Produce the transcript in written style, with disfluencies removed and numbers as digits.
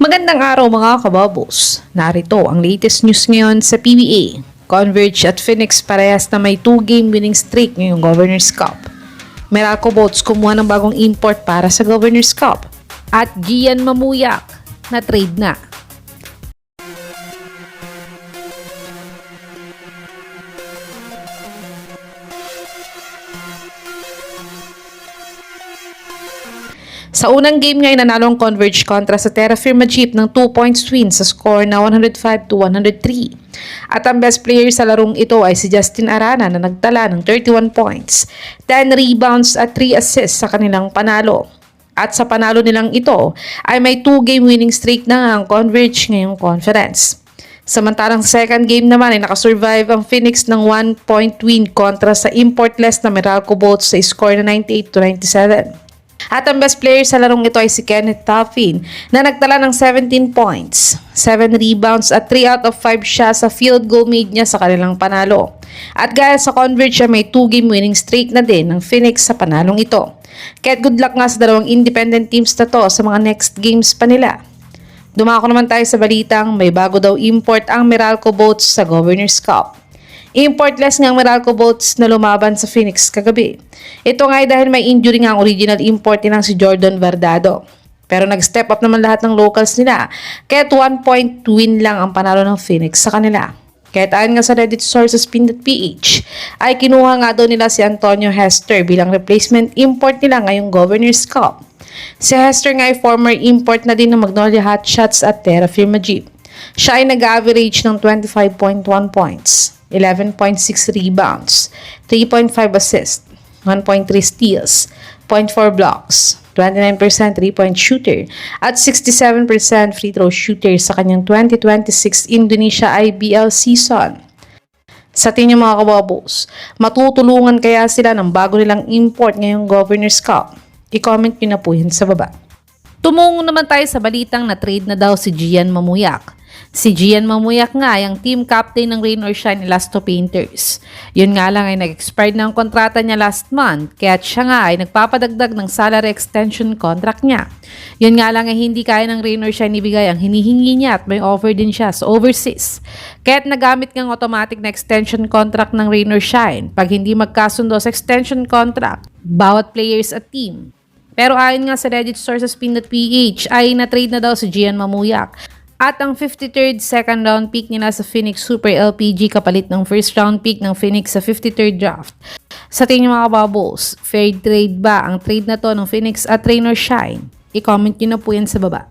Magandang araw mga kababos. Narito ang latest news ngayon sa PBA. Converge at Phoenix parehas na may 2-game winning streak ngayong Governor's Cup. Meralco Boats kumuha ng bagong import para sa Governor's Cup. At Gian Mamuyak na trade na. Sa unang game ngayon, nanalo ang Converge kontra sa Terra Firma Jeep ng 2-points win sa score na 105-103. At ang best player sa larong ito ay si Justin Arana na nagtala ng 31 points, 10 rebounds at 3 assists sa kanilang panalo. At sa panalo nilang ito ay may 2-game winning streak na ang Converge ngayong conference. Samantalang sa second game naman ay nakasurvive ang Phoenix ng 1-point win kontra sa importless na Meralco Boats sa score na 98-97. At ang best player sa larong ito ay si Kenneth Taffin na nagtala ng 17 points, 7 rebounds at 3 out of 5 shots sa field goal made niya sa kanilang panalo. At gaya sa Converge ay may 2-game winning streak na din ng Phoenix sa panalong ito. Kaya't good luck nga sa dalawang independent teams na to sa mga next games pa nila. Dumako naman tayo sa balitang may bago daw import ang Meralco Boats sa Governor's Cup. Importless ng Meralco Boats na lumaban sa Phoenix kagabi. Ito nga ay dahil may injury nga ang original import nilang si Jordan Verdado. Pero nag-step up naman lahat ng locals nila, kaya't 1-point win lang ang panalo ng Phoenix sa kanila. Kaya't ayon nga sa Reddit sources pin.ph, ay kinuha nga daw nila si Antonio Hester bilang replacement import nila ngayong Governor's Cup. Si Hester nga ay former import na din ng Magnolia Hotshots at Terra Firma Jeep. Siya ay nag-average ng 25.1 points. 11.6 rebounds, 3.5 assists, 1.3 steals, 0.4 blocks, 29% 3-point shooter, at 67% free throw shooter sa kanyang 2026 Indonesia IBL season. Sa tingin mga kababos, matutulungan kaya sila ng bago nilang import ngayong Governor's Cup? I-comment nyo na po yan sa baba. Tumungo naman tayo sa balitang na trade na daw si Gian Mamuyak. Si Gian Mamuyak nga ay ang team captain ng Rain or Shine Elasto Painters. Yun nga lang ay nag-expired na ang kontrata niya last month, kaya siya nga ay nagpapadagdag ng salary extension contract niya. Yun nga lang ay hindi kaya ng Rain or Shine ibigay ang hinihingi niya at may offer din siya sa overseas. Kaya't nagamit ng automatic na extension contract ng Rain or Shine pag hindi magkasundo sa extension contract, bawat players at team. Pero ayon nga sa Reddit sources pin.ph ay na-trade na daw si Gian Mamuyak. At ang 53rd second round pick nila sa Phoenix Super LPG kapalit ng first round pick ng Phoenix sa 53rd draft. Sa tingin mga kababos, fair trade ba ang trade na to ng Phoenix at Rain or Shine? I-comment nyo na po yan sa baba.